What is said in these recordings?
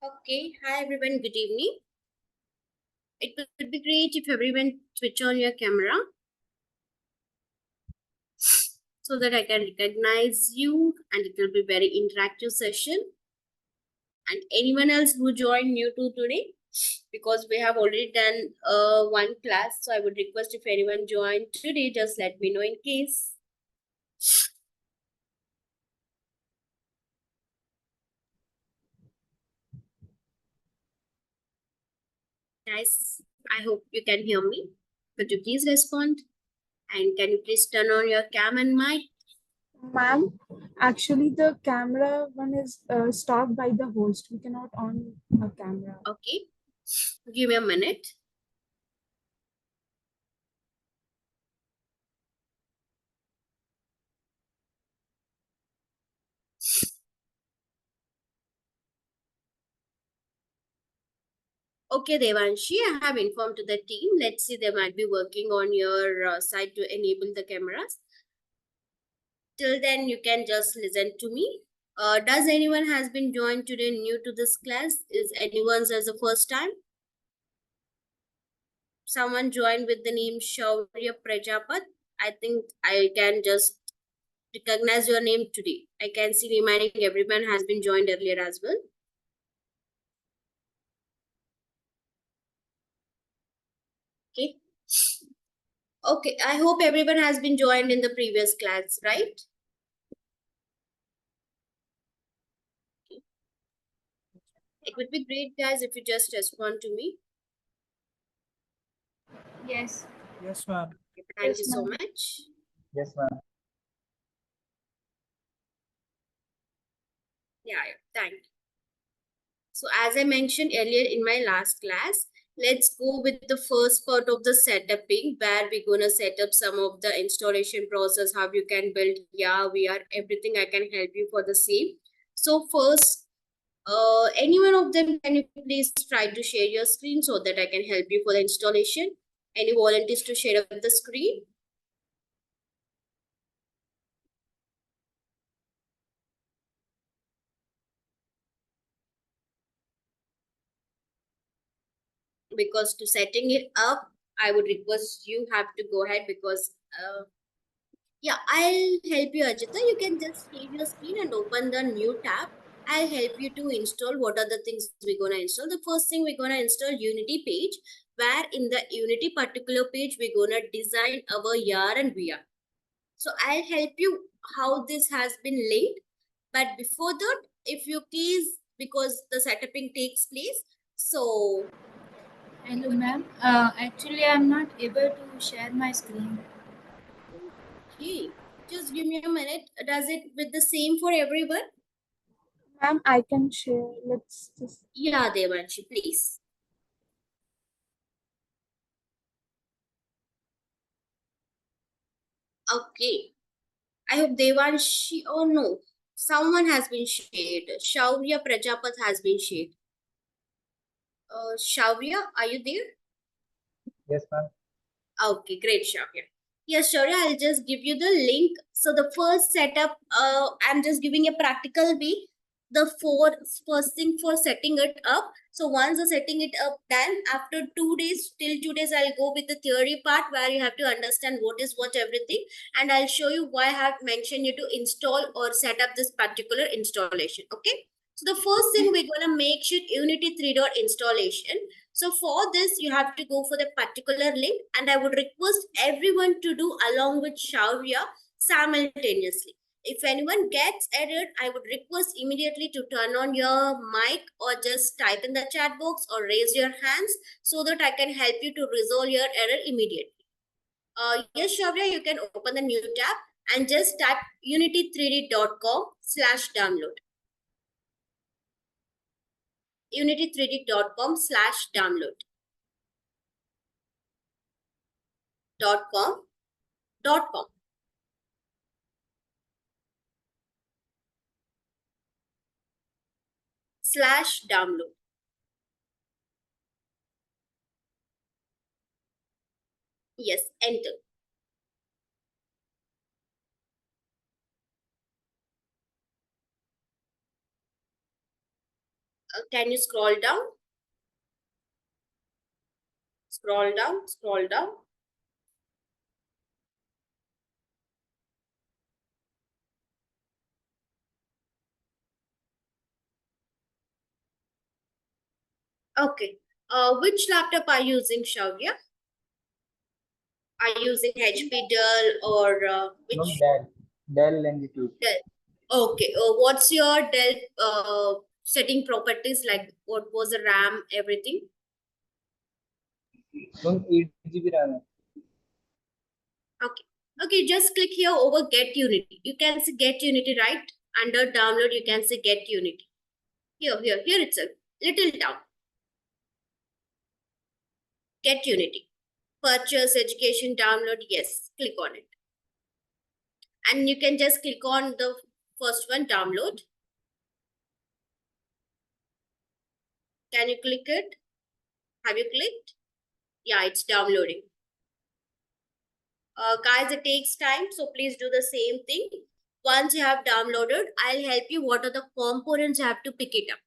Okay, hi everyone, good evening. It would be great if everyone switch on your camera so that I can recognize you and it will be very interactive session. And anyone else who joined new to today, because we have already done one class, so I would request if anyone joined today, just let me know in case. Guys, I hope you can hear me. Could you please respond? And can you please turn on your cam and mic? Ma'am, actually the camera one is stopped by the host. We cannot on a camera. Okay, give me a minute. Okay, Devanshi, I have informed to the team. Let's see, they might be working on your side to enable the cameras. Till then, you can just listen to me. Does anyone has been joined today new to this class? Is anyone's as the first time? Someone joined with the name Shaurya Prajapat. I think I can just recognize your name today. I can see reminding everyone has been joined earlier as well. Okay. Okay, I hope everyone has been joined in the previous class, right? It would be great, guys, if you just respond to me. Yes. Yes, ma'am. Thank you Yes, so ma'am. much. Yes, ma'am. Yeah, thank you. So as I mentioned earlier in my last class, let's go with the first part of the setuping where we're gonna set up some of the installation process, how you can build VR, everything I can help you for the same. So first, any one of them, can you please try to share your screen so that I can help you for the installation? Any volunteers to share up the screen? Because to setting it up, I would request you have to go ahead because yeah, I'll help you, Ajita. You can just share your screen and open the new tab. I'll help you to install what are the things we're gonna install. The first thing we're gonna install Unity page, where in the Unity particular page we're gonna design our AR and VR. So I'll help you how this has been linked. But before that, if you please, because the setuping takes place, so Hello, ma'am. Actually, I'm not able to share my screen. okay, just give me a minute. Does it with the same for everyone? Ma'am, I can share. Let's just. Yeah, Devanshi, please. Okay. I hope Devanshi, oh no, someone has been shared. Shaurya Prajapat has been shared. Shaurya, are you there? Yes, ma'am. Okay, great, Shaurya. Yes, Shaurya, I'll just give you the link. So the first setup, I'm just giving a practical way. First thing for setting it up. So once the setting it up, then after 2 days, till 2 days, I'll go with the theory part where you have to understand what is what everything, and I'll show you why I have mentioned you to install or set up this particular installation. Okay. So the first thing we're gonna make sure Unity 3 dot installation. So for this, you have to go for the particular link, and I would request everyone to do along with Shaurya simultaneously. If anyone gets error, I would request immediately to turn on your mic or just type in the chat box or raise your hands so that I can help you to resolve your error immediately. Yes, Shaurya, you can open the new tab and just type unity3d.com/download. unity3d.com/download. .com /download. Yes, enter. Can you scroll down? Scroll down, scroll down. Okay. Which laptop are you using, Shavya? Are you using HP, Dell, or No, which? Dell Longitude. Dell. Okay. What's your Dell setting properties, like what was the RAM, everything? No, 8 GB RAM. Okay. Okay, just click here over Get Unity. You can see Get Unity, right? Under download, you can see Get Unity. Here itself. Little down. Get Unity. Purchase, education, download. Yes, click on it. And you can just click on the first one, download. Can you click it? Have you clicked? Yeah, it's downloading. Guys, it takes time, so please do the same thing. Once you have downloaded, I'll help you what are the components you have to pick it up.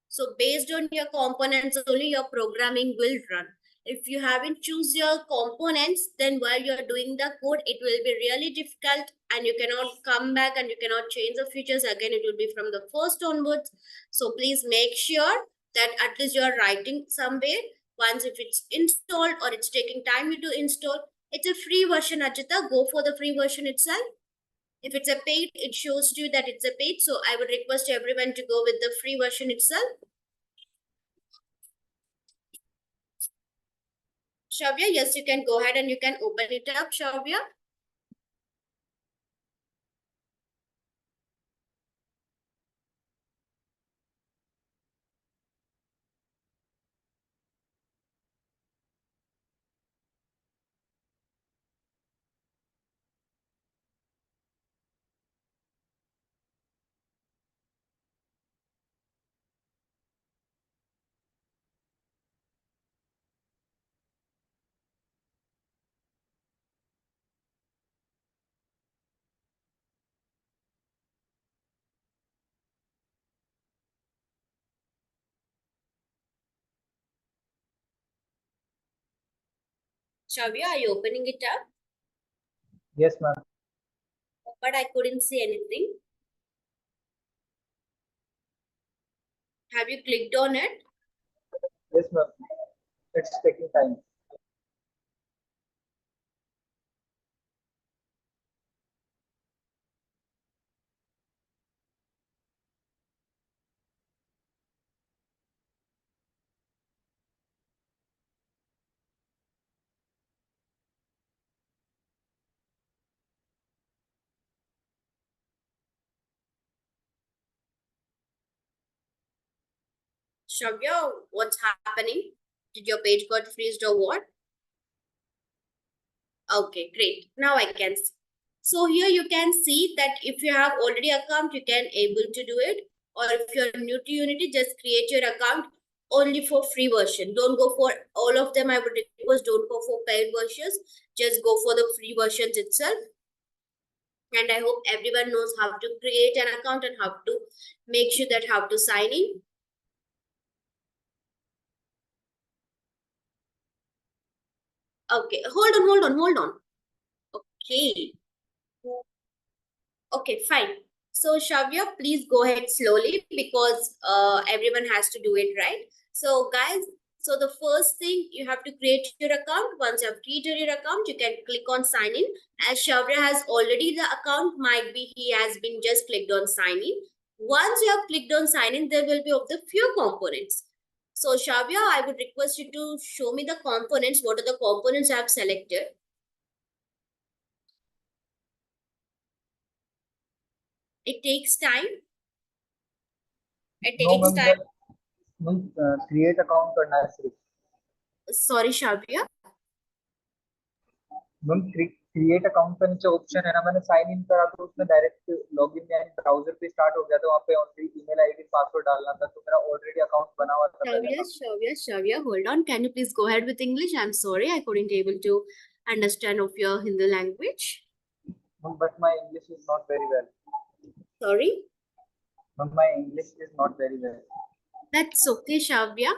So based on your components only, your programming will run. If you haven't choose your components, then while you're doing the code, it will be really difficult and you cannot come back and you cannot change the features again. It will be from the first onwards. So please make sure that at least you're writing somewhere. Once if it's installed or it's taking time to install, it's a free version, Ajita. Go for the free version itself. If it's a paid, it shows you that it's a paid. So I would request everyone to go with the free version itself. Shavya, yes, you can go ahead and you can open it up, Shavya. Shavya, are you opening it up? Yes, ma'am. But I couldn't see anything. Have you clicked on it? Yes, ma'am. It's taking time. Shavya, what's happening? Did your page got freezed or what? Okay, great. Now I can see. So here you can see that if you have already account, you can able to do it. Or if you're new to Unity, just create your account only for free version. Don't go for all of them. I would request don't go for paid versions. Just go for the free versions itself. And I hope everyone knows how to create an account and how to make sure that how to sign in. Okay, hold on. Okay. Okay, fine. So Shavya, please go ahead slowly because everyone has to do it, right? So guys, so the first thing you have to create your account. Once you have created your account, you can click on sign in. As Shavya has already the account, might be he has been just clicked on sign in. Once you have clicked on sign in, there will be of the few components. So Shavya, I would request you to show me the components. What are the components I have selected? It takes time. It No, takes ma'am. time. Create account करना है सिर्फ. Sorry, Shavya. Ma'am create account का नीचे option है ना, मैंने sign in करा तो उसमें डायरेक्ट लॉगिन यानी ब्राउजर पे स्टार्ट हो गया था. वहाँ पे ओनली ईमेल आईडी पासवर्ड डालना था, तो मेरा ऑलरेडी अकाउंट बना हुआ था पहले. Shavya, hold on. Can you please go ahead with English? I'm sorry, I couldn't able to understand of your Hindi language. But my English is not very well. Sorry. Ma'am, my English is not very well. That's okay, Shavya.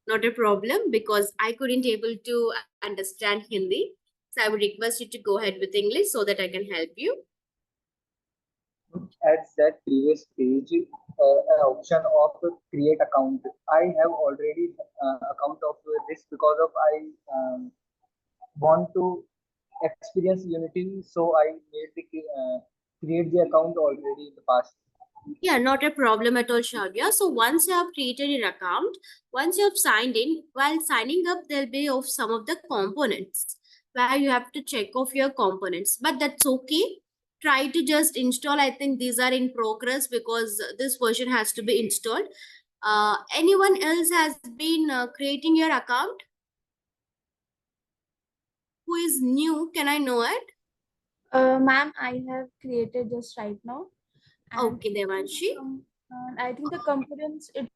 Not a problem because I couldn't able to understand Hindi. So I would request you to go ahead with English so that I can help you. At that previous page, an option of create account. I have already account of this because of I want to experience Unity, so I made the create the account already in the past. Yeah, not a problem at all, Shavya. So once you have created your account, once you have signed in, while signing up, there'll be of some of the components where you have to check off your components. But that's okay. Try to just install. I think these are in progress because this version has to be installed. Anyone else has been creating your account? Who is new? Can I know it? Ma'am, I have created just right now. And Okay, Devanshi. I think the components it's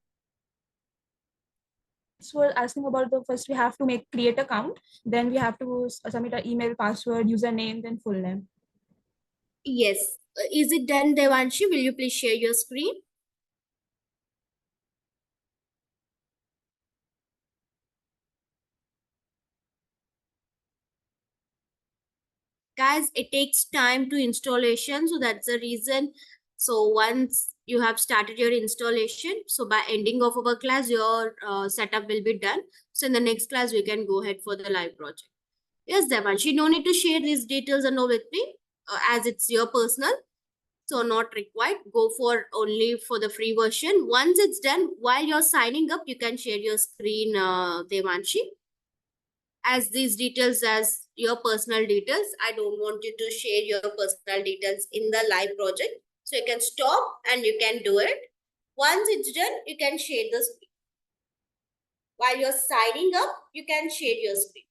for asking about the first we have to make create account, then we have to submit our email, password, username, then full name. Yes. Is it done, Devanshi? Will you please share your screen? Guys, it takes time to installation, so that's the reason. So once you have started your installation, so by ending of our class, your setup will be done. So in the next class, we can go ahead for the live project. Yes, Devanshi, no need to share these details and all with me, as it's your personal. So not required. Go for only for the free version. Once it's done, while you're signing up, you can share your screen, Devanshi. As these details as your personal details, I don't want you to share your personal details in the live project. So you can stop and you can do it. Once it's done, you can share the screen. While you're signing up, you can share your screen.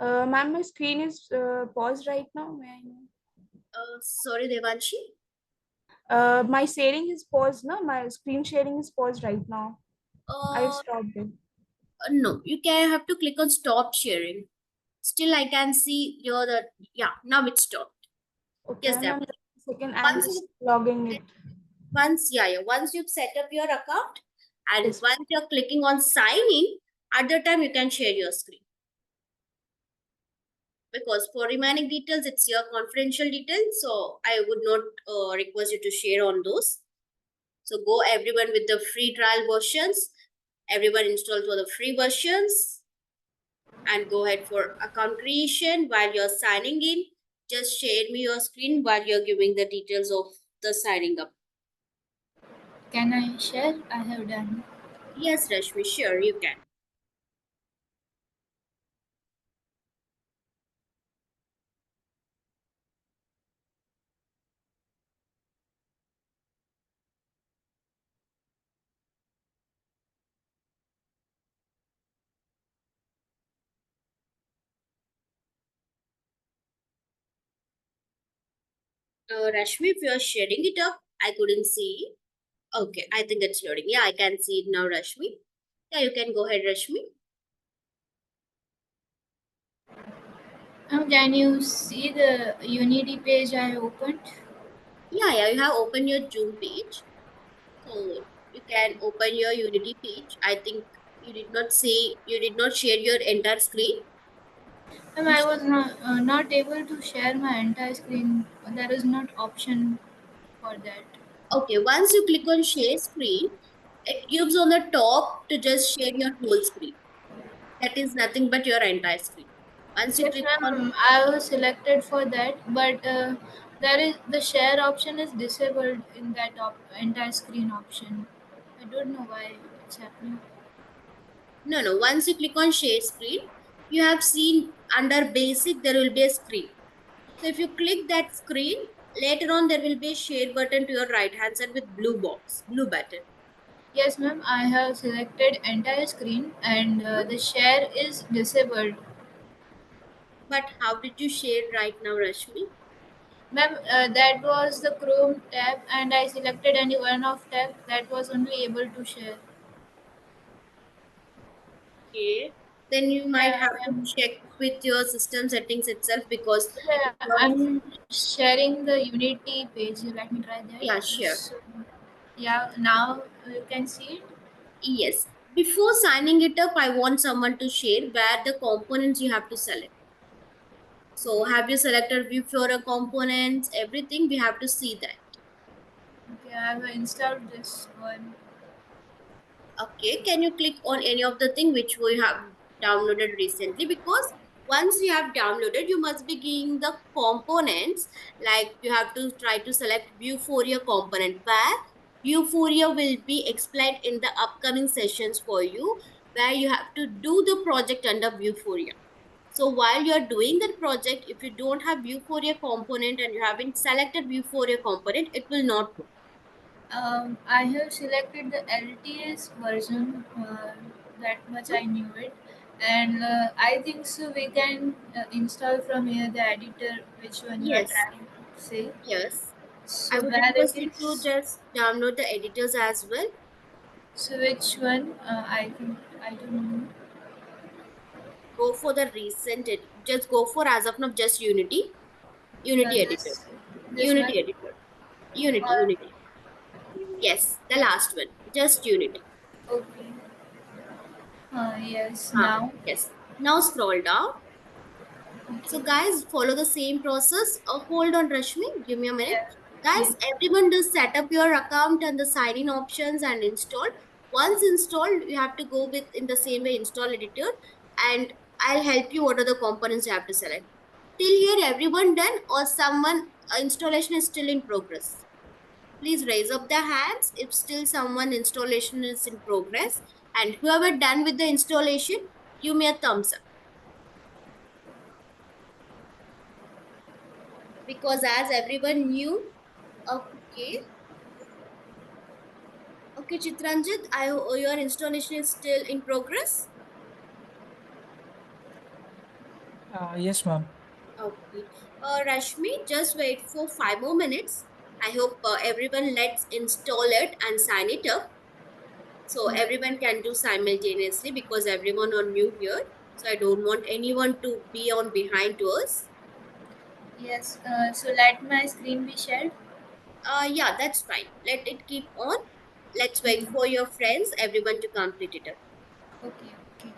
Ma'am, my screen is paused right now. May I know? Sorry, Devanshi. My sharing is paused, no? My screen sharing is paused right now. I've Uh, stopped it. no, you can have to click on stop sharing. Still, I can see your the yeah. Now it's stopped. Okay, Yes, ma'am. Devanshi. Second, I'm Once just you logging it. once you've set up your account and Yes. once you're clicking on sign in, at the time you can share your screen. Because for remaining details, it's your confidential details, so I would not request you to share on those. So go everyone with the free trial versions, everyone install for the free versions, and go ahead for account creation. While you're signing in, just share me your screen while you're giving the details of the signing up. Can I share? I have done. Yes, Rashmi, sure, you can. Rashmi, if you're sharing it up, I couldn't see. Okay, I think it's loading. Yeah, I can see it now, Rashmi. Yeah, you can go ahead, Rashmi. Can you see the Unity page I opened? Yeah, you have opened your Zoom page. So you can open your Unity page. I think you did not share your entire screen. I was not able to share my entire screen. There is not option for that. Okay, once you click on share screen, it gives on the top to just share your whole screen. That is nothing but your entire screen. Once you Yes, click on, ma'am. I was selected for that, but there is the share option is disabled in that entire screen option. I don't know why it's happening. no, once you click on share screen, you have seen under basic, there will be a screen. So if you click that screen, later on there will be a share button to your right hand side with blue box, blue button. Yes, ma'am. I have selected entire screen, and the share is disabled. But how did you share right now, Rashmi? Ma'am, that was the Chrome tab, and I selected any one of tab that was only able to share. Okay. then you might Yeah, have to check with your system settings itself because yeah, if you're- I'm sharing the Unity page. Let me try that. yeah, sure. So, yeah, now you can see it. Yes. Before signing it up, I want someone to share where the components you have to select. So have you selected view for a components, everything? We have to see that. Okay, I have installed this one. Okay, can you click on any of the thing which we have downloaded recently? Because once you have downloaded, you must be giving the components. Like you have to try to select Vuforia component where Vuforia will be explained in the upcoming sessions for you, where you have to do the project under Vuforia. So while you are doing that project, if you don't have Vuforia component and you haven't selected Vuforia component, it will not work. I have selected the LTS version. That much I knew it, and I think so. We can install from here the editor, which one you are Yes, trying to say. yes. I So would where it request you to is? just download the editors as well. So which one? I think I don't know. Go for the recent just go for as of now just Unity editor. This one. Unity editor. Unity, Or Unity. Yes, the last one. Just Unity. okay. Yes. Ah, Now. yes. Now scroll down. So Okay. guys, follow the same process. Hold on, Rashmi. Give me a minute. Yeah. Guys, Yeah. everyone does set up your account and the sign in options and install. Once installed, you have to go with in the same way install editor, and I'll help you what are the components you have to select. Till here, everyone done or someone installation is still in progress? Please raise up the hands if still someone installation is in progress. And whoever done with the installation, give me a thumbs up. Because as everyone knew, okay, okay, Chitranjit, your installation is still in progress. Yes, ma'am. Okay, Rashmi, just wait for 5 more minutes. I hope everyone let's install it and sign it up. So everyone can do simultaneously because everyone on new here. So I don't want anyone to be on behind to us. Yes. So let my screen be shared. Yeah, that's fine. Let it keep on. Let's wait Okay. for your friends, everyone to complete it up. Okay. Okay.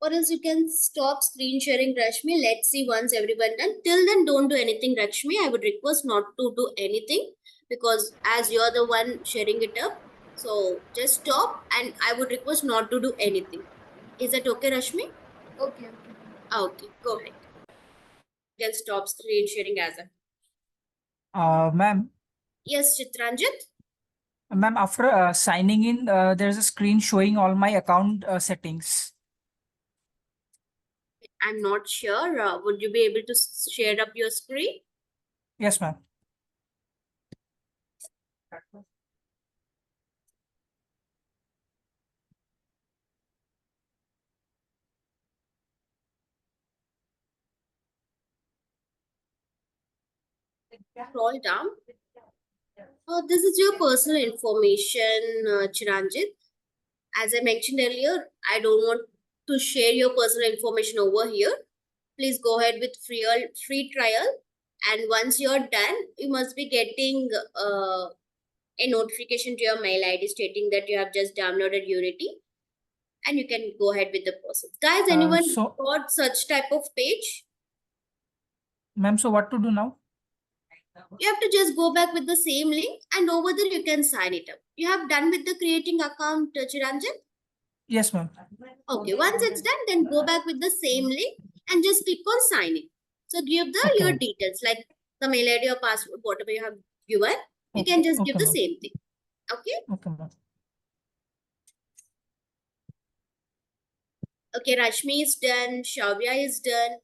Or else you can stop screen sharing, Rashmi. Let's see once everyone done. Till then, don't do anything, Rashmi. I would request not to do anything because as you're the one sharing it up, so just stop and I would request not to do anything. Is that okay, Rashmi? Okay. Okay. Okay, go ahead. You can stop screen sharing as a. Ma'am, Yes, Chitranjit. ma'am, after signing in, there's a screen showing all my account settings. I'm not sure. Would you be able to share up your screen? Yes, ma'am. Scroll down. This is your personal information, Chiranjit. As I mentioned earlier, I don't want to share your personal information over here. Please go ahead with free trial. And once you're done, you must be getting a notification to your mail ID stating that you have just downloaded Unity. And you can go ahead with the process. Guys, anyone So, got such type of page? ma'am, so what to do now? You have to just go back with the same link and over there you can sign it up. You have done with the creating account, Chiranjan? Yes, ma'am. Okay, once it's done, then go back with the same link and just click on sign in. So give the Okay, your ma'am. details like the mail ID or password, whatever you have given. You can Okay, just give okay, the ma'am. same thing. Okay. Okay, ma'am. Okay, Rashmi is done. Shavya is done.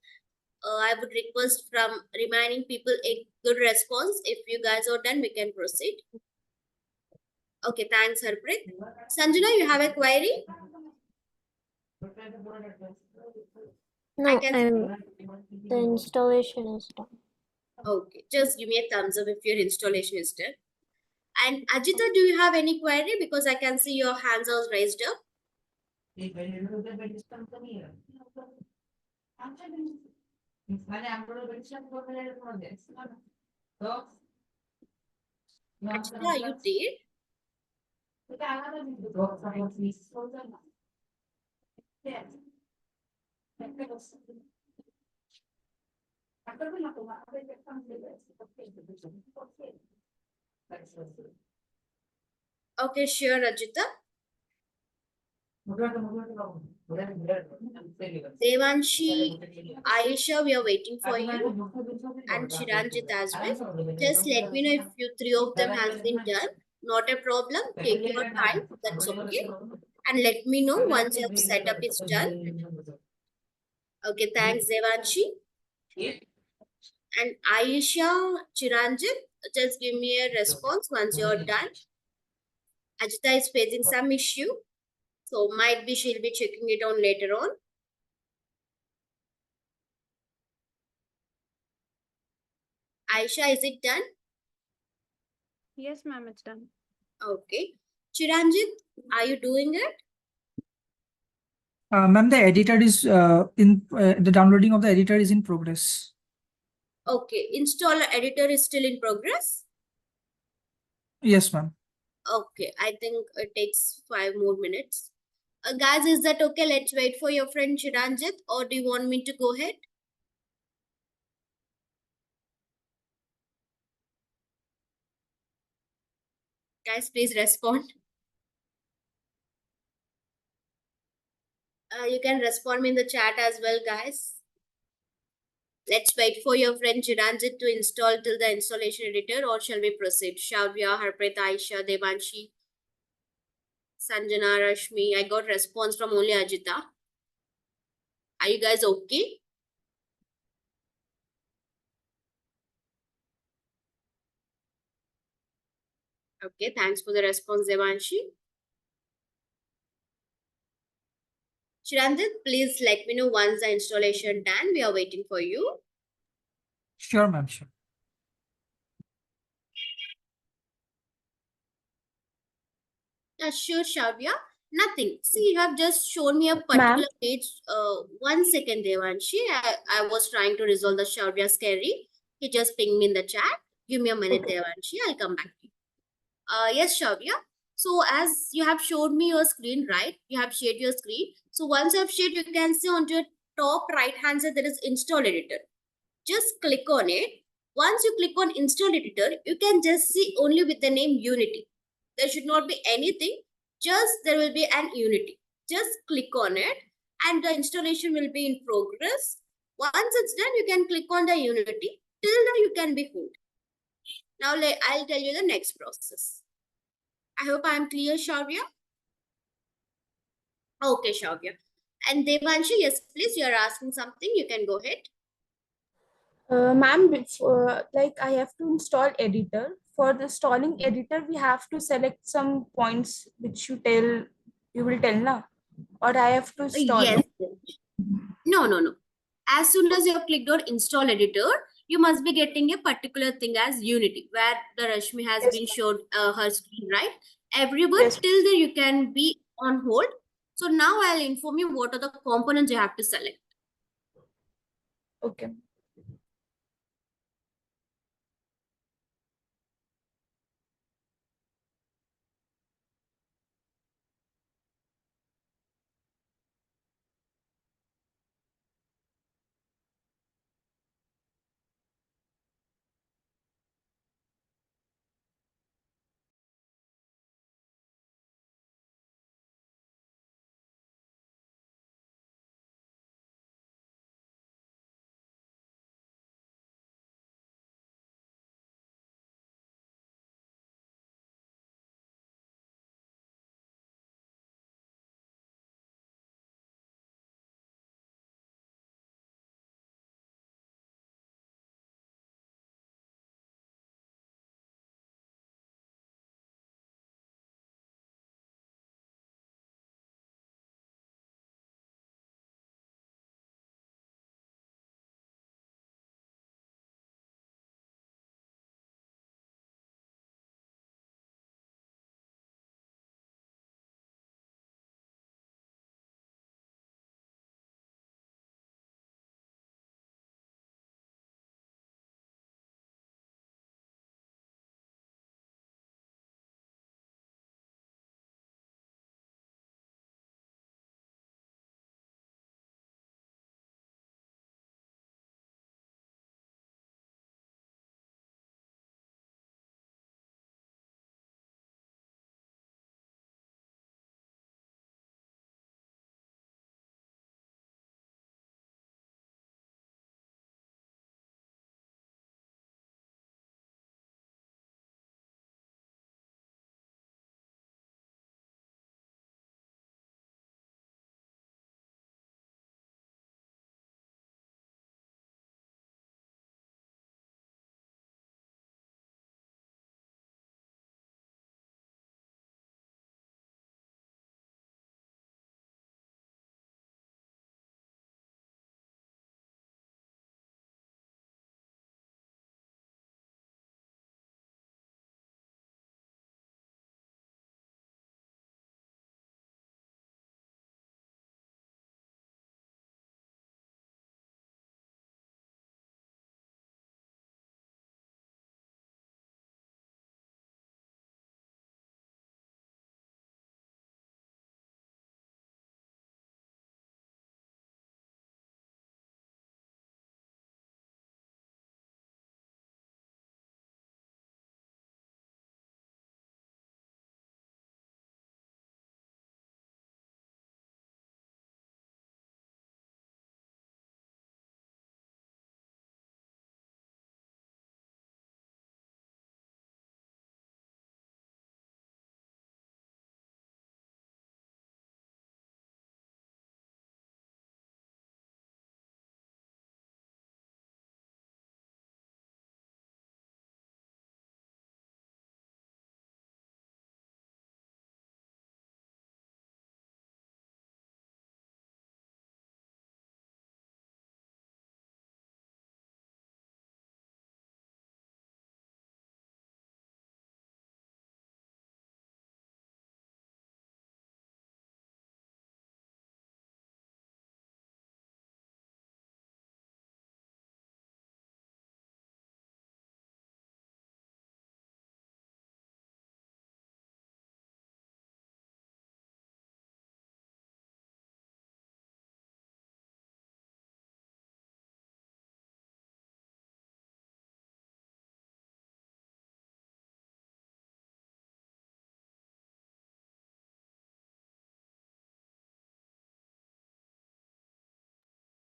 I would request from remaining people a good response. If you guys are done, we can proceed. Okay, thanks, Harpreet. Sanjana, you have a query? I No, can the installation is done. Okay, just give me a thumbs up if your installation is done. And Ajita, do you have any query? Because I can see your hands are raised up. Ajita, you did? Okay, sure, Ajita. Devanshi, Aisha, we are waiting for you. And Chiranjit as well. Just let me know if you three of them has been done. Not a problem. Take your time. That's okay. And let me know once your setup is done. Okay, thanks, Devanshi. And Aisha, Chiranjit, just give me a response once you're done. Ajita is facing some issue. So might be she'll be checking it on later on. Aisha, is it done? Yes, ma'am, it's done. Okay. Chiranjit, are you doing it? Ma'am, the editor is the downloading of the editor is in progress. Okay. Installer editor is still in progress. Yes, ma'am. Okay. I think it takes 5 more minutes. Guys, is that okay? Let's wait for your friend Chiranjit, or do you want me to go ahead? Guys, please respond. You can respond me in the chat as well, guys. Let's wait for your friend Chiranjit to install till the installation editor, or shall we proceed? Shavya, Harpreet, Aisha, Devanshi, Sanjana, Rashmi. I got response from only Ajita. Are you guys okay? Okay, thanks for the response, Devanshi. Chiranjit, please let me know once the installation done. We are waiting for you. Sure, ma'am. Sure. Sure, Shavya. Nothing. See, you have just shown me a particular page. 1 second, Devanshi. I was trying to resolve the Shavya scary. He just pinged me in the chat. Give me a minute, Okay. Devanshi. I'll come back to you. Yes, Shavya. So as you have showed me your screen, right? You have shared your screen. So once you have shared, you can see on your top right hand side there is install editor. Just click on it. Once you click on install editor, you can just see only with the name Unity. There should not be anything. Just there will be an Unity. Just click on it and the installation will be in progress. Once it's done, you can click on the Unity. Till then, you can be hold. Now I'll tell you the next process. I hope I am clear, Shavya. Okay, Shavya. And Devanshi, yes, please, you are asking something. You can go ahead. Ma'am, like I have to install editor. For the installing editor, we have to select some points which you will tell now, or I have to install Yes. it. No. As soon as you have clicked on install editor, you must be getting a particular thing as Unity, where the Rashmi has Yes, been ma'am. showed her screen, right? Everyone, Yes. till there you can be on hold. So now I'll inform you what are the components you have to select. Okay.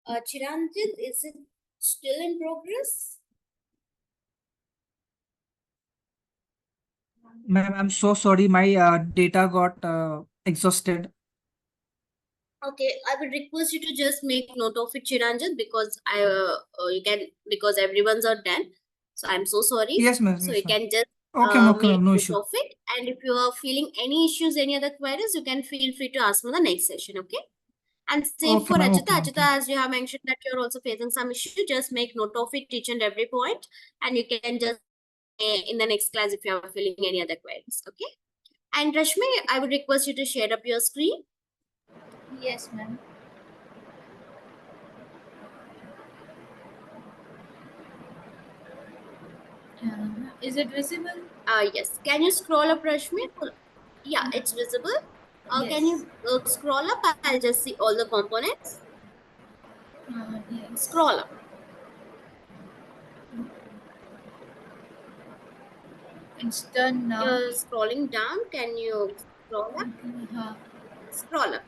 Chiranjit, is it still in progress? Ma'am, I'm so sorry. My data got exhausted. Okay, I would request you to just make note of it, Chiranjit, because you can, because everyone's are done. So I'm so sorry. Yes, ma'am. So Yes, you ma'am. can just Okay, ma'am. Okay, make ma'am. No note issue. of it. And if you are feeling any issues, any other queries, you can feel free to ask me the next session. Okay. And same Okay, for ma'am. Achita. Okay, ma'am. Achita, Thank you. as you have mentioned that you're also facing some issue, just make note of it, each and every point, and you can just in the next class if you are feeling any other queries. Okay. And Rashmi, I would request you to share up your screen. Yes, ma'am. Is it visible? Yes. Can you scroll up, Rashmi? Yeah, it's visible. Can Yes. you scroll up? I'll just see all the components. Yes. Scroll up. It's done now. You're scrolling down. Can you scroll up? Scroll up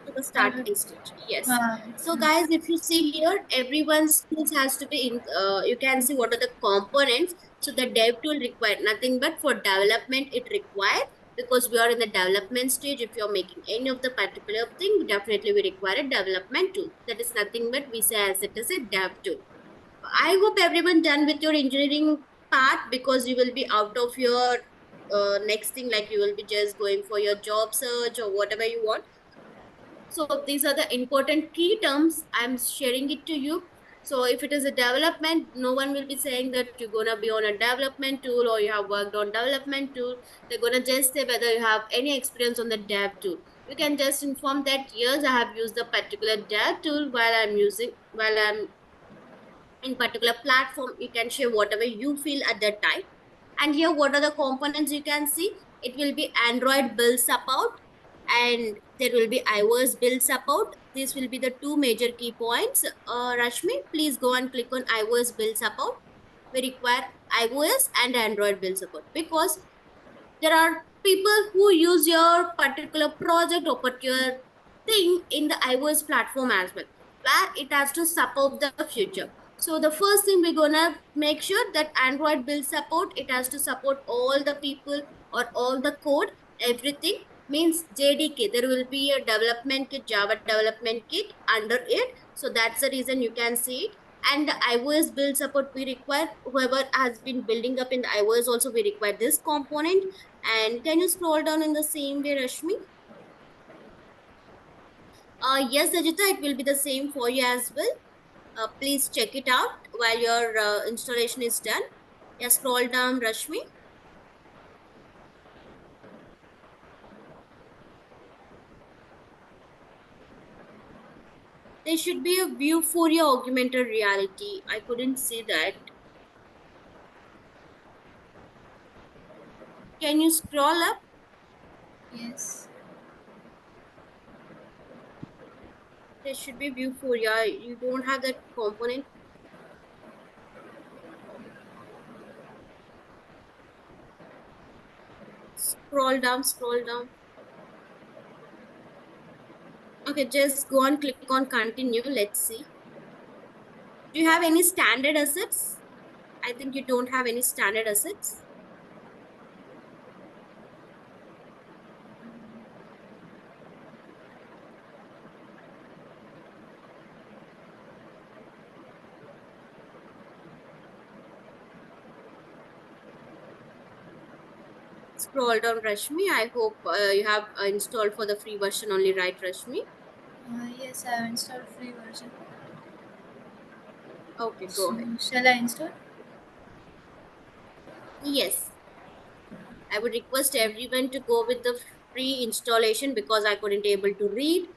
to the starting stage. Yes. So guys, if you see here, everyone's skills has to be in, you can see what are the components. So the dev tool required nothing but for development it required, because we are in the development stage. If you're making any of the particular thing, definitely we require a development tool. That is nothing but we say as it is a dev tool. I hope everyone done with your engineering part, because you will be out of your next thing, like you will be just going for your job search or whatever you want. So these are the important key terms. I'm sharing it to you. So if it is a development, no one will be saying that you're gonna be on a development tool or you have worked on development tool. They're gonna just say whether you have any experience on the dev tool. You can just inform that yes, I have used the particular dev tool while I'm in particular platform. You can share whatever you feel at that time. And here what are the components you can see. It will be Android build support, and there will be iOS build support. These will be the two major key points. Rashmi, please go and click on iOS build support. We require iOS and Android build support, because there are people who use your particular project or particular thing in the iOS platform as well, where it has to support the future. So the first thing we're gonna make sure that Android build support, it has to support all the people or all the code, everything means JDK. There will be a development kit, Java development kit under it. So that's the reason you can see it. And the iOS build support we require, whoever has been building up in the iOS also we require this component. And can you scroll down in the same way, Rashmi? Yes, Ajita, it will be the same for you as well. Please check it out while your installation is done. Yeah, scroll down, Rashmi. There should be a view for your augmented reality. I couldn't see that. Can you scroll up? Yes. There should be view for you. You don't have that component. Scroll down, scroll down. Okay, just go and click on continue. Let's see. Do you have any standard assets? I think you don't have any standard assets. Scroll down, Rashmi. I hope you have installed for the free version only, right, Rashmi? Yes, I have installed free version. Okay, go So, ahead. shall I install? Yes, I would request everyone to go with the free installation, because I couldn't able to read.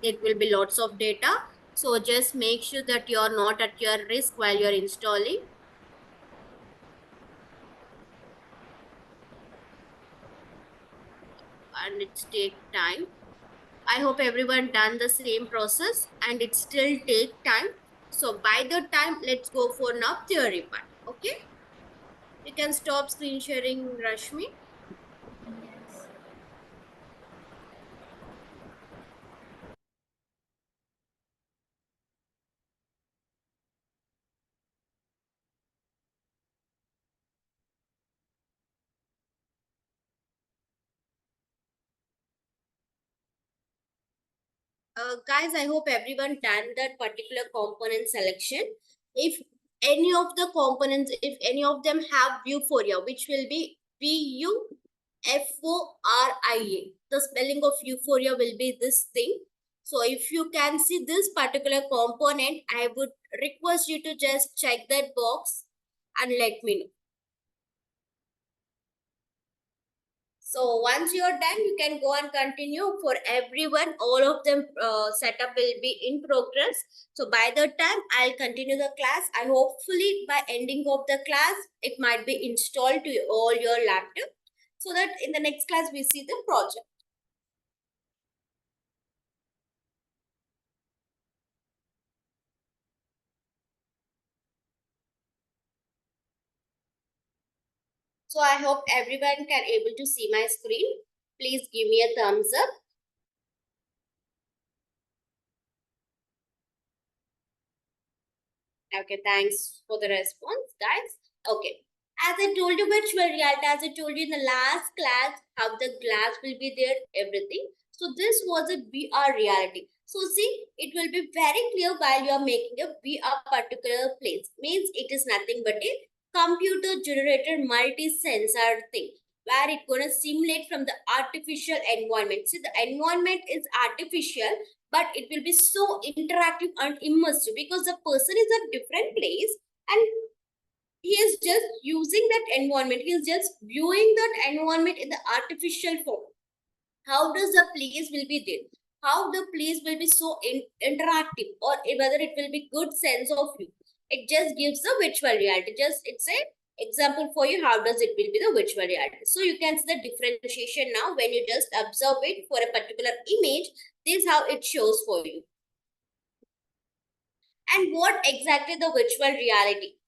It will be lots of data. So just make sure that you're not at your risk while you're installing. And it's take time. I hope everyone done the same process, and it still take time. So by the time, let's go for now theory part. Okay. You can stop screen sharing, Rashmi. Yes. Guys, I hope everyone done that particular component selection. If any of the components, if any of them have Vuforia, which will be Vuforia, the spelling of Euphoria will be this thing. So if you can see this particular component, I would request you to just check that box and let me know. So once you're done, you can go and continue. For everyone, all of them setup will be in progress. So by the time I'll continue the class, and hopefully by ending of the class, it might be installed to all your laptop, so that in the next class we see the project. So I hope everyone can able to see my screen. Please give me a thumbs up. Okay, thanks for the response, guys. Okay. As I told you, virtual reality, as I told you in the last class, how the glass will be there, everything. So this was a VR reality. So see, it will be very clear while you are making a VR particular place. Means it is nothing but a computer generated multi-sensor thing, where it's going to simulate from the artificial environment. See, the environment is artificial, but it will be so interactive and immersive because the person is at different place and he is just using that environment. He is just viewing that environment in the artificial form. How does the place will be there? How the place will be so interactive, or whether it will be good sense of view. It just gives the virtual reality. Just it's a example for you. How does it will be the virtual reality? So you can see the differentiation now when you just observe it for a particular image. This is how it shows for you. And what exactly the virtual reality?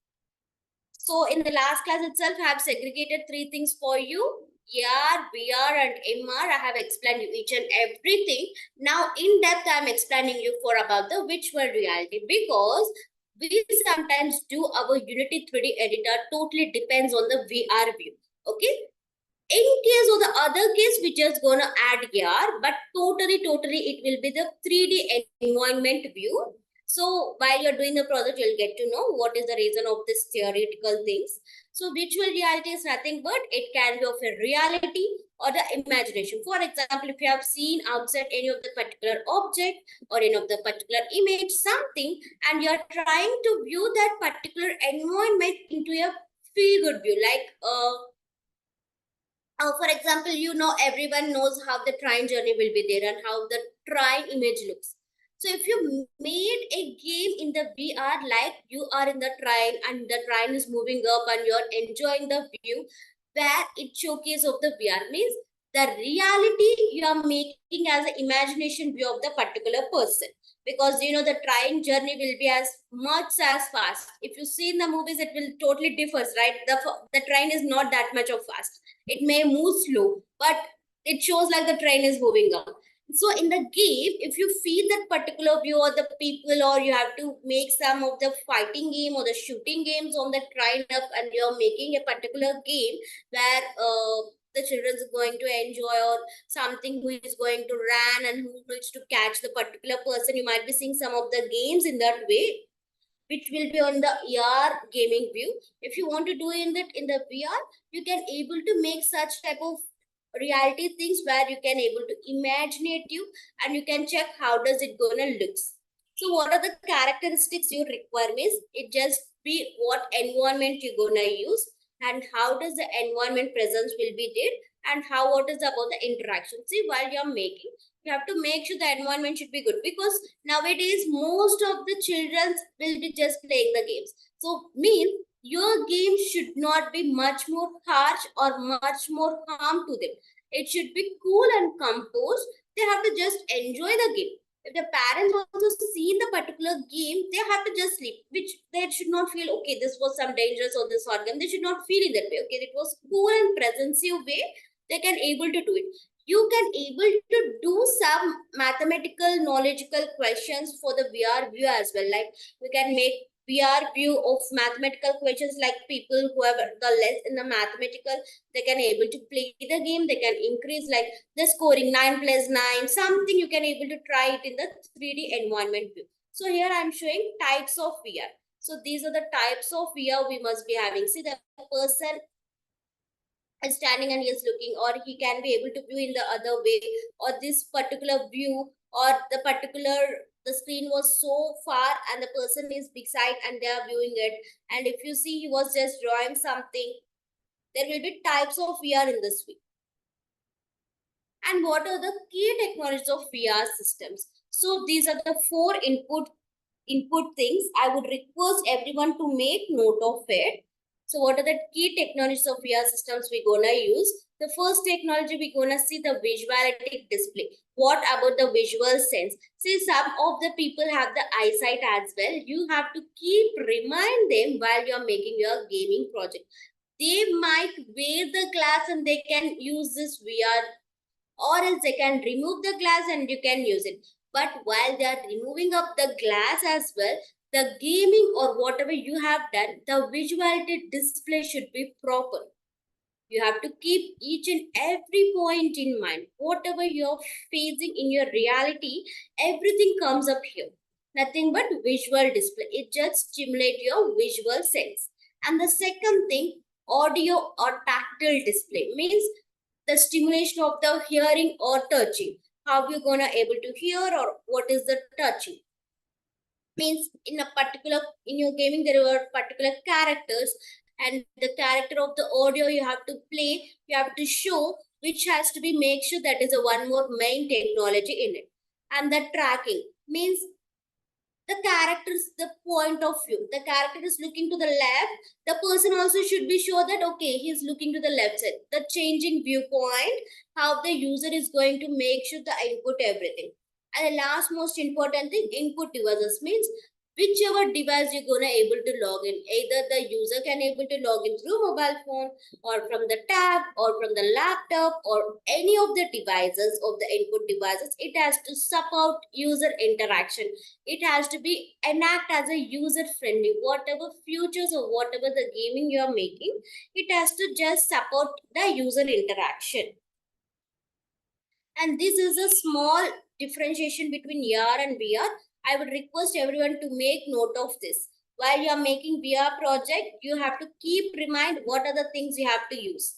So in the last class itself, I have segregated three things for you. AR, VR and MR. I have explained you each and everything. Now in depth, I am explaining you for about the virtual reality, because we sometimes do our Unity 3D editor totally depends on the VR view. Okay. In case of the other case, we just gonna add AR, but totally it will be the 3D environment view. So while you're doing the project, you'll get to know what is the reason of this theoretical things. So virtual reality is nothing but it can be of a reality or the imagination. For example, if you have seen outside any of the particular object or any of the particular image, something, and you're trying to view that particular environment into a feel good view, like for example, you know, everyone knows how the train journey will be there and how the train image looks. So if you made a game in the VR, like you are in the train and the train is moving up and you're enjoying the view, where it showcase of the VR means the reality you are making as an imagination view of the particular person. Because you know the train journey will be as much as fast. If you see in the movies, it will totally differs, right? The train is not that much of fast. It may move slow, but it shows like the train is moving up. So in the game, if you feel that particular view or the people, or you have to make some of the fighting game or the shooting games on the train up, and you're making a particular game where the children is going to enjoy, or something who is going to run and who needs to catch the particular person, you might be seeing some of the games in that way, which will be on the AR gaming view. If you want to do in the VR, you can able to make such type of reality things where you can able to imaginate you, and you can check how does it gonna looks. So what are the characteristics you require means it just be what environment you're gonna use, and how does the environment presence will be there, and how what is about the interaction. See, while you're making, you have to make sure the environment should be good, because nowadays most of the children will be just playing the games. So means your game should not be much more harsh or much more harm to them. It should be cool and composed. They have to just enjoy the game. If the parents also see the particular game, they have to just sleep, which they should not feel, okay, this was some dangerous or this hard game. They should not feel in that way. Okay, it was cool and presensive way. They can able to do it. You can able to do some mathematical knowledgeable questions for the VR view as well. Like we can make VR view of mathematical questions, like people who have the less in the mathematical, they can able to play the game, they can increase like the scoring 9 plus 9, something you can able to try it in the 3D environment view. So here I'm showing types of VR. So these are the types of VR we must be having. See, the person is standing and he is looking, or he can be able to view in the other way, or this particular view, or the particular the screen was so far and the person is beside and they are viewing it. And if you see he was just drawing something, there will be types of VR in this way. And what are the key technologies of VR systems? So these are the four input things. I would request everyone to make note of it. So what are the key technologies of VR systems we're gonna use? The first technology we're gonna see the visuality display. What about the visual sense? See, some of the people have the eyesight as well. You have to keep remind them while you're making your gaming project. They might wear the glass and they can use this VR, or else they can remove the glass and you can use it. But while they are removing up the glass as well, the gaming or whatever you have done, the visuality display should be proper. You have to keep each and every point in mind. Whatever you're facing in your reality, everything comes up here. Nothing but visual display. It just stimulates your visual sense. And the second thing, audio or tactile display, means the stimulation of the hearing or touching. How you gonna able to hear, or what is the touching? Means in a particular, in your gaming there are particular characters, and the character of the audio you have to play, you have to show, which has to be make sure that is a one more main technology in it. And the tracking means the character is the point of view. The character is looking to the left. The person also should be sure that, okay, he's looking to the left side. The changing viewpoint, how the user is going to make sure the input everything. And the last most important thing, input devices, means whichever device you're gonna able to log in. Either the user can able to log in through mobile phone, or from the tab, or from the laptop, or any of the devices of the input devices. It has to support user interaction. It has to be enact as a user friendly. Whatever futures or whatever the gaming you are making, it has to just support the user interaction. And this is a small differentiation between AR and VR. I would request everyone to make note of this. While you are making VR project, you have to keep remind what are the things you have to use.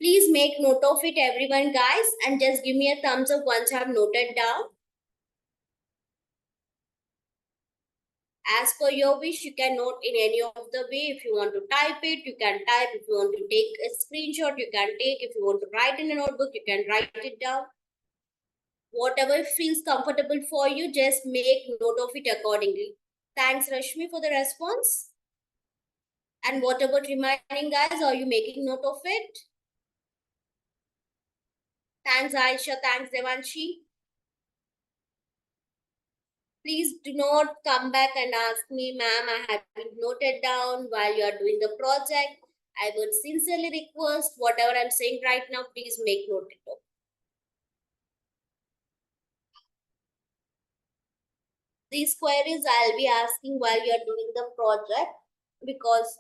Please make note of it, everyone, guys, and just give me a thumbs up once you have noted down. As per your wish, you can note in any of the way. If you want to type it, you can type. If you want to take a screenshot, you can take. If you want to write in a notebook, you can write it down. Whatever feels comfortable for you, just make note of it accordingly. Thanks, Rashmi, for the response. And what about remaining guys? Are you making note of it? Thanks, Aisha. Thanks, Devanshi. Please do not come back and ask me, ma'am, I haven't noted down while you are doing the project. I would sincerely request whatever I'm saying right now, please make note of it. These queries I'll be asking while you're doing the project, because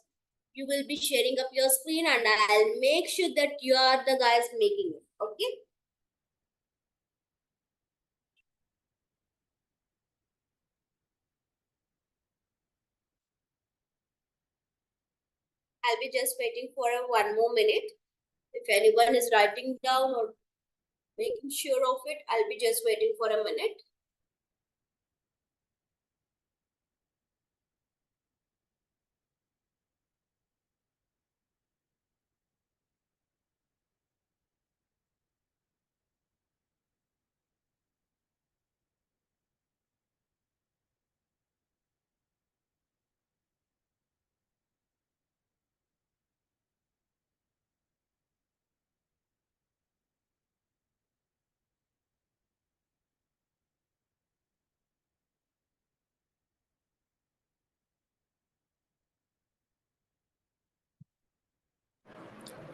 you will be sharing up your screen and I'll make sure that you are the guys making it. Okay. I'll be just waiting for one more minute. If anyone is writing down or making sure of it, I'll be just waiting for a minute.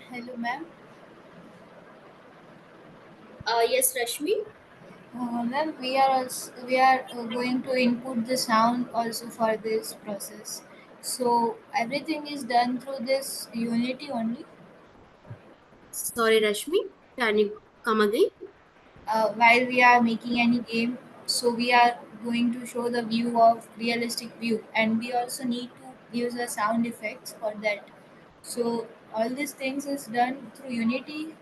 Hello, ma'am. Yes, Rashmi. Ma'am, we are going to input the sound also for this process. So everything is done through this Unity only. Sorry, Rashmi, can you come again? While we are making any game, so we are going to show the view of realistic view, and we also need to use the sound effects for that. So all these things is done through Unity.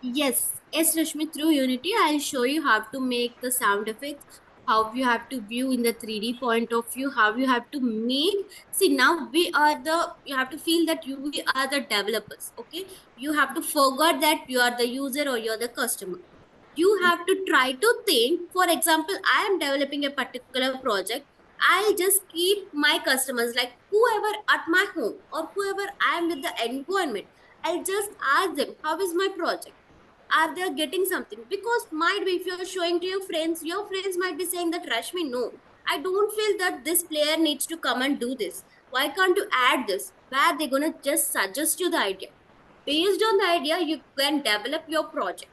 Yes, Rashmi, through Unity, I'll show you how to make the sound effects, how you have to view in the 3D point of view, how you have to make. See, now you have to feel that we are the developers, okay? You have to forget that you are the user or you're the customer. You have to try to think, for example, I am developing a particular project. I'll just keep my customers, like whoever at my home or whoever I am with the environment, I'll just ask them, how is my project? Are they getting something? Because might be if you're showing to your friends might be saying that, Rashmi, no, I don't feel that this player needs to come and do this. Why can't you add this? Where they're gonna just suggest you the idea. Based on the idea, you can develop your project.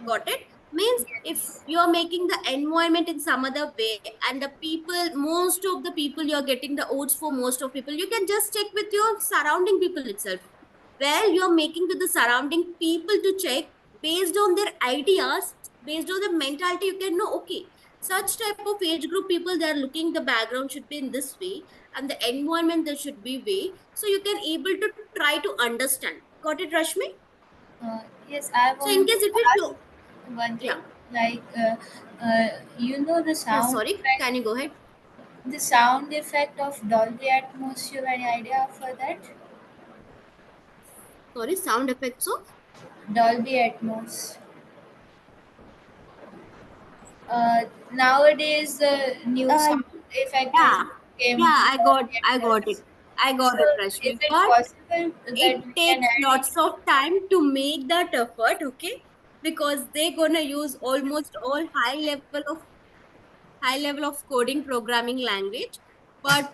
Got it? Means if Yes. you're making the environment in some other way, and the people, most of the people, you're getting the odds for most of people, you can just check with your surrounding people itself, where you're making with the surrounding people to check based on their ideas, based on the mentality. You can know, okay, such type of age group people, they're looking, the background should be in this way and the environment there should be way, so you can able to try to understand. Got it, Rashmi? Yes, I So in want to case it will ask show. one Yeah. thing. Like, you know the Yeah, sound sorry, effect, can you go ahead? the sound effect of Dolby Atmos. You have any idea for that? Sorry, sound effects of. Dolby Atmos. Nowadays, the new Uh, sound effect has yeah, came yeah, Dolby I got it. Atmos. I got So, it, is Rashmi. it But possible that it we can takes add it? lots of time to make that effort, okay? Because they're gonna use almost all high level of coding programming language. But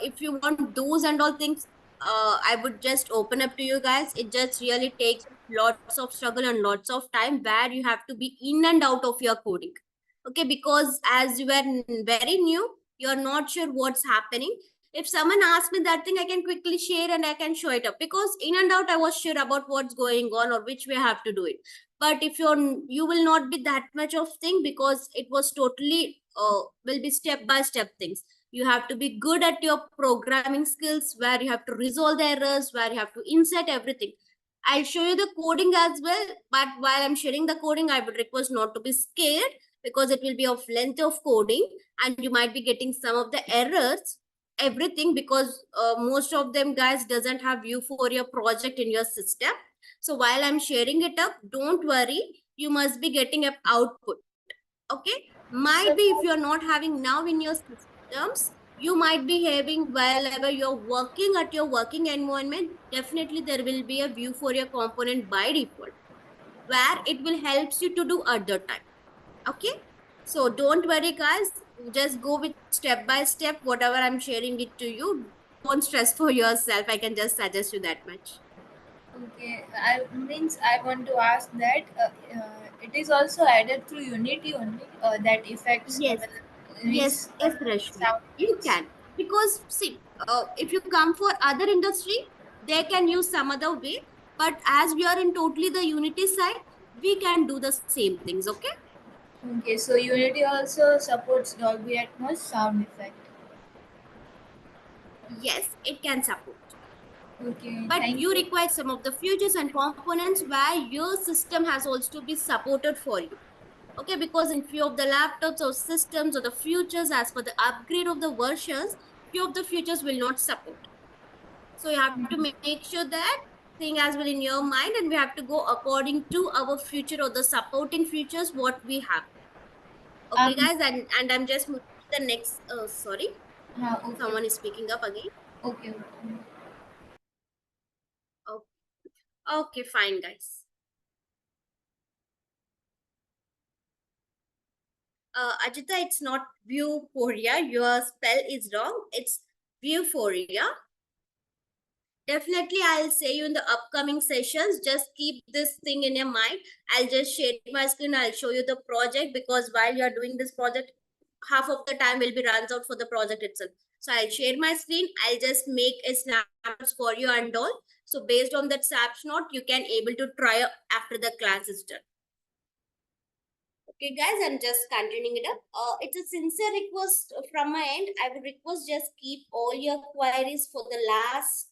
if you want those and all things, I would just open up to you guys. It just really takes lots of struggle and lots of time, where you have to be in and out of your coding, okay? Because as you are very new, you're not sure what's happening. If someone asks me that thing, I can quickly share and I can show it up, because in and out I was sure about what's going on or which way I have to do it. But if you will not be that much of thing, because it was totally will be step by step things. You have to be good at your programming skills, where you have to resolve the errors, where you have to insert everything. I'll show you the coding as well, but while I'm sharing the coding, I would request not to be scared, because it will be of length of coding and you might be getting some of the errors, everything, because most of them guys doesn't have view for your project in your system. So while I'm sharing it up, don't worry, you must be getting up output, okay? Might So, be if you're not having now in your systems, you might be having wherever you're working at your working environment, definitely there will be a view for your component by default, where it will helps you to do at the time, okay? So don't worry guys, just go with step by step whatever I'm sharing it to you. Don't stress for yourself, I can just suggest you that much. okay, I want to ask that it is also added through Unity only. That effects, Yes, these yes, Rashmi, sound you effects. can. Because see, if you come for other industry, they can use some other way. But as we are in totally the Unity side, we can do the same things. Okay? Okay, so Unity also supports Dolby Atmos sound effect. Yes, it can support. Okay, But thank you you. require some of the features and components where your system has also be supported for you. Okay, because in few of the laptops or systems or the futures, as per the upgrade of the versions, few of the features will not support. So you have to make sure that thing as well in your mind, and we have to go according to our future or the supporting features what we have. Okay, Um, guys, and I'm just moving to the next. Sorry, okay, someone is speaking up again. okay, okay. Okay, okay, fine, guys. Ajita, it's not Vuforia. Your spell is wrong. It's Vuforia. Definitely, I'll say you in the upcoming sessions. Just keep this thing in your mind. I'll just share my screen. I'll show you the project, because while you're doing this project, half of the time will be runs out for the project itself. So I'll share my screen. I'll just make a snapshot for you and all. So based on that snapshot, you can able to try after the class is done. Okay, guys, I'm just continuing it up. It's a sincere request from my end. I would request just keep all your queries for the last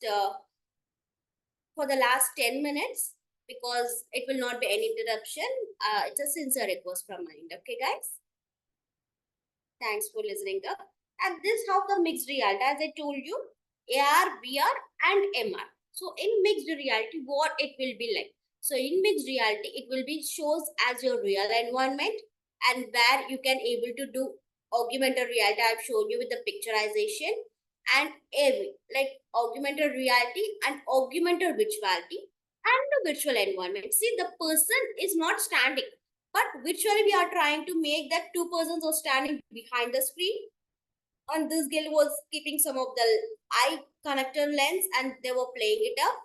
10 minutes because it will not be any interruption. It's a sincere request from my end. Okay, guys. Thanks for listening up. And this how the mixed reality, as I told you, AR, VR, and MR. So in mixed reality, what it will be like? So in mixed reality, it will be shows as your real environment and where you can able to do augmented reality. I've shown you with the picturization and AV, like augmented reality and augmented virtuality and the virtual environment. See, the person is not standing, but virtually we are trying to make that two persons are standing behind the screen. And this girl was keeping some of the eye connector lens and they were playing it up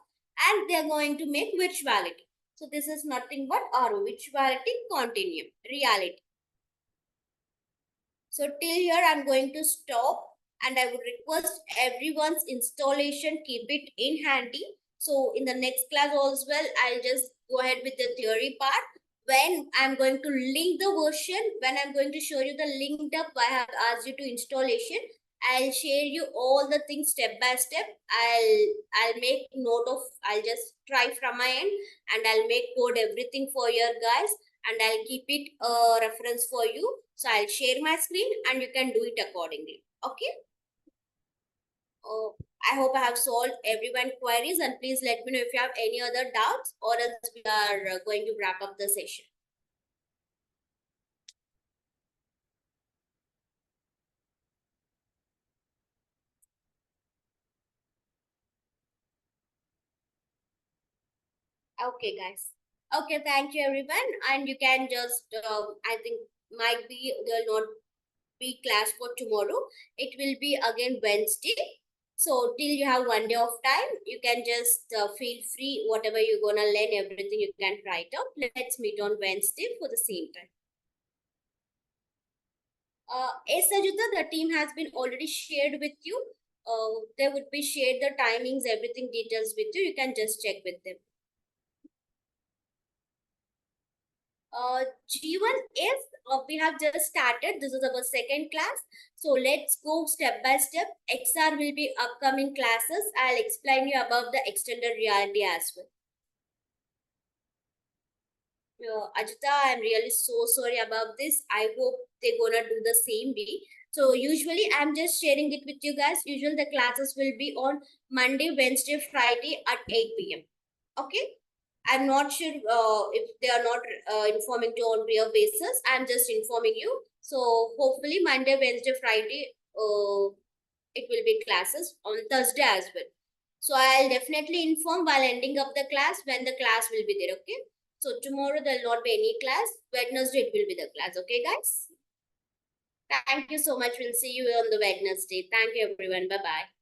and they're going to make virtuality. So this is nothing but our virtuality continuum, reality. So till here I'm going to stop and I would request everyone's installation, keep it in handy. So in the next class as well, I'll just go ahead with the theory part. When I'm going to link the version, when I'm going to show you the linked up, I have asked you to installation. I'll share you all the things step by step. I'll make note of, I'll just try from my end and I'll make code everything for you guys and I'll keep it a reference for you. So I'll share my screen and you can do it accordingly. Okay. I hope I have solved everyone's queries and please let me know if you have any other doubts or else we are going to wrap up the session. Okay, guys. Okay, thank you everyone. And you can just, I think might be, there will not be class for tomorrow. It will be again Wednesday. So till you have 1 day of time, you can just feel free, whatever you're gonna learn, everything you can try it out. Let's meet on Wednesday for the same time. As Sajita, the team has been already shared with you. They would be shared the timings, everything details with you. You can just check with them. G1 is we have just started. This is our second class. So let's go step by step. XR will be upcoming classes. I'll explain you about the extended reality as well. Ajita, I'm really so sorry about this. I hope they're gonna do the same way. So usually I'm just sharing it with you guys. Usually the classes will be on Monday, Wednesday, Friday at 8 p.m. Okay. I'm not sure if they are not informing you on real basis. I'm just informing you. So hopefully Monday, Wednesday, Friday, it will be classes on Thursday as well. So I'll definitely inform while ending up the class when the class will be there. Okay. So tomorrow there will not be any class. Wednesday it will be the class. Okay, guys. Thank you so much. We'll see you on the Wednesday. Thank you, everyone. Bye-bye.